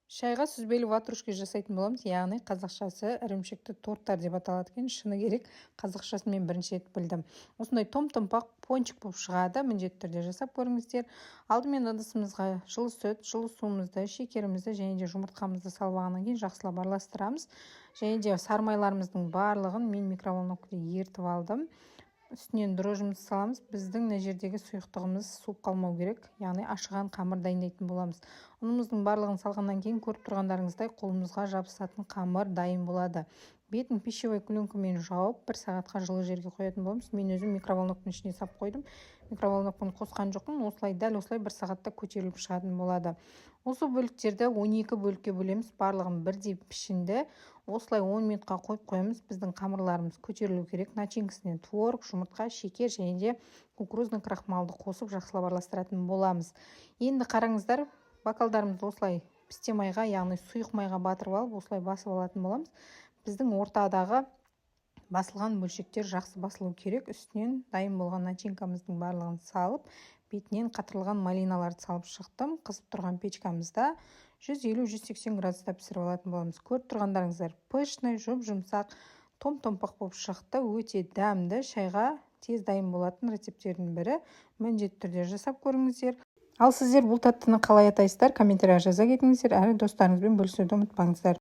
Шайға сүзбелі ватрушки жасайтын боламыз, яғни қазақшасы ірімшікті торттар деп аталады екен. Шыны керек, қазақшасын мен бірінші рет білдім. Осындай том-томпақ пончик болып шығады. Міндетті түрде жасап көріңіздер. Алдымен ыдысымызға жылы сүт, жылы суымызды, шекерімізді және де жұмыртқамызды салып алғаннан кейін жақсылап араластырамыз. Және де сармайларымыздың барлығын мен микроволновкада ерітіп алдым. Үстінен дрожжымызды саламыз. Біздің мына жердегі сұйықтығымыз суып қалмау керек, яғни ашыған қамыр дайындайтын боламыз. Ұнымыздың барлығын салғаннан кейін көріп тұрғандарыңыздай қолымызға жабысатын қамыр дайын болады. Бетін пищевой пленкамен жауып 1 сағатқа жылы жерге қоятын боламыз. Мен өзім микроволновканың ішіне сап қойдым. Микроволновканы қосқан жоқпын. Дәл осылай 1 сағатта көтеріліп шығатын болады. Осы бөліктерді 12 бөлікке бөлеміз. Барлығын бірдей пішінді. Осылай 10 минутқа қойып қоямыз. Біздің қамырларымыз көтерілу керек. Начинкасына творог, жұмыртқа, шекер және де кукурузный крахмалды қосып жақсылап араластыратын боламыз. Енді қараңыздар, бокалдарымызды осылай пісте майға, яғни сұйық майға батырып алып, осылай басып алатын боламыз. Біздің ортадағы басылған бөлшектер жақсы басылу керек. Үстінен дайын болған начинкамыздың барлығын салып, бетінен қатырылған малиналарды салып шықтым. Қызып тұрған печкамызда 150-180 градуста пісіріп алатын боламыз. Көріп тұрғандарыңыздар, пышный, жұмсақ, том-томпақ болып шықты. Өте дәмді, шайға тез дайын болатын рецепттердің бірі. Міндетті түрде жасап көріңіздер. Ал сіздер бұл таттыны қалай атайсыздар? Комментарийға жаза кетіңіздер, әрі достарыңызбен бөлісуді ұмытпаңыздар.